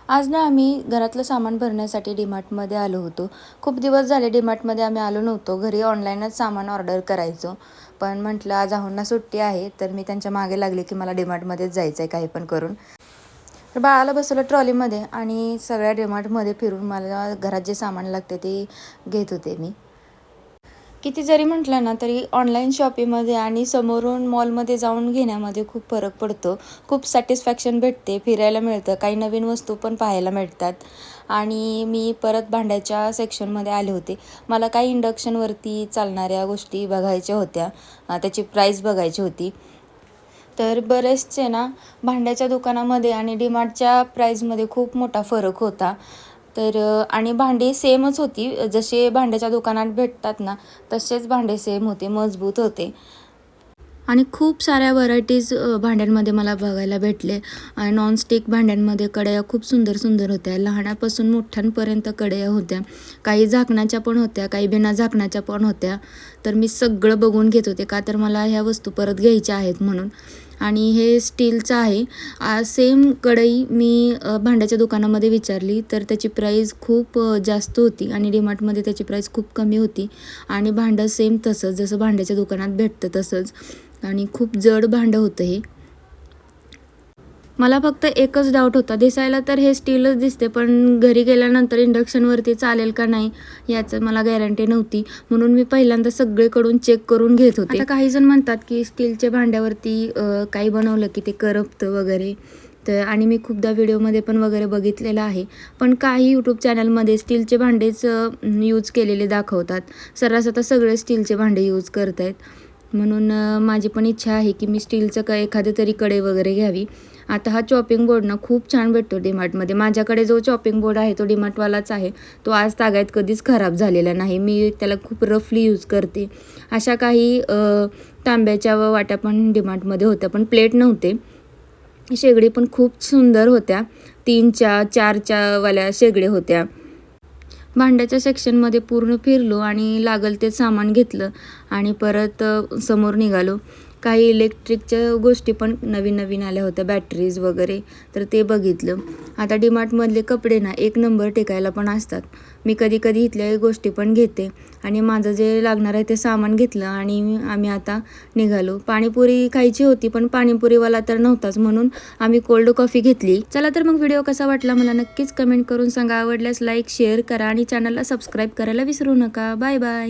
आज ना आम्ही घरातलं सामान भरण्यासाठी डीमार्टमध्ये आलो होतो. खूप दिवस झाले डीमार्टमध्ये आम्ही आलो नव्हतो. घरी ऑनलाईनच सामान ऑर्डर करायचो. पण म्हटलं आज आहोंना सुट्टी आहे, तर मी त्यांच्या मागे लागले की मला डीमार्टमध्येच जायचं आहे काही पण करून. तर बाळाला बसवलं ट्रॉलीमध्ये आणि सगळ्या डीमार्टमध्ये फिरून मला घरात जे सामान लागते ते घेत होते मी. किती जरी म्हटलं ना तरी ऑनलाईन शॉपिंगमध्ये आणि समोरून मॉलमध्ये जाऊन घेण्यामध्ये खूप फरक पडतो. खूप सॅटिस्फॅक्शन भेटते, फिरायला मिळतं, काही नवीन वस्तू पण पाहायला मिळतात. आणि मी परत भांड्याच्या सेक्शनमध्ये आले होते. मला काही इंडक्शनवरती चालणाऱ्या गोष्टी बघायच्या होत्या, त्याची प्राईस बघायची होती. तर बरेचसे ना भांड्याच्या दुकानामध्ये आणि डीमार्टच्या प्राईजमध्ये खूप मोठा फरक होता. तर आणि भांडी सेमच होती, जसे भांड्याच्या दुकानात भेटतात ना तसेच भांडे सेम होते, मजबूत होते. आणि खूप साऱ्या व्हरायटीज भांड्यांमध्ये मला बघायला भेटले. नॉनस्टिक भांड्यांमध्ये कढया खूप सुंदर सुंदर होत्या. लहानापासून मोठ्यांपर्यंत कढया होत्या. काही झाकणाच्या पण होत्या, काही बिना झाकणाच्या पण होत्या. तर मी सगळं बघून घेत होते, का तर मला ह्या वस्तू परत घ्यायच्या आहेत म्हणून. आणि हे स्टीलचं आहे. सेम कढई मी भांड्याच्या दुकानामध्ये विचारली तर त्याची प्राईस खूप जास्त होती आणि डीमार्टमध्ये त्याची प्राईस खूप कमी होती. आणि भांडं सेम तसंच जसं भांड्याच्या दुकानात भेटतं तसंच. आणि खूप जड भांडं होतं हे. मला फक्त एकच डाऊट होता, दिसायला तर हे स्टीलच दिसते, पण घरी गेल्यानंतर इंडक्शनवरती चालेल का नाही याचं मला गॅरंटी नव्हती. म्हणून मी पहिल्यांदा सगळीकडून चेक करून घेत होते. आता काही जण म्हणतात की स्टीलच्या भांड्यावरती काही बनवलं की ते करपतं वगैरे. तर आणि मी खूपदा व्हिडिओमध्ये पण वगैरे बघितलेलं आहे. पण काही यूट्यूब चॅनलमध्ये स्टीलचे भांडेच यूज केलेले दाखवतात. सर्रास आता सगळे स्टीलचे भांडे यूज करत आहेत. म्हणून माझी पण इच्छा आहे की मी स्टीलचं एखादे तरी कढई वगैरे घ्यावी. आता हा चॉपिंग बोर्ड ना खूप छान भेटतो डीमार्टमध्ये. माझ्याकडे जो चॉपिंग बोर्ड आहे तो डीमार्टवालाच आहे. तो आज तागायत कधीच खराब झालेला नाही. मी त्याला खूप रफली यूज करते. अशा काही तांब्याच्या वाट्या पण डीमार्टमध्ये होत्या, पण प्लेट नव्हते. शेगडी पण खूप सुंदर होत्या. 3च्या 4च्या वाल्या शेगडी होत्या. भांड्याच्या सेक्शनमध्ये पूर्ण फिरलो आणि लागल ते सामान घेतलं आणि परत समोर निघालो. काही इलेक्ट्रिकच्या गोष्टी पण नवीन नवीन आल्या होत्या, बॅटरीज वगैरे, तर ते बघितलं. आता डीमार्टमधले कपडे ना एक नंबर टिकायला पण असतात. मी कधी कधी इथल्या गोष्टी पण घेते. आणि माझं जे लागणार आहे ते सामान घेतलं आणि आम्ही आता निघालो. पाणीपुरी खायची होती, पण पाणीपुरीवाला तर नव्हताच, म्हणून आम्ही कोल्ड कॉफी घेतली. चला तर मग व्हिडिओ कसा वाटला मला नक्कीच कमेंट करून सांगा. आवडल्यास लाईक शेअर करा आणि चॅनलला सबस्क्राईब करायला विसरू नका. Bye bye.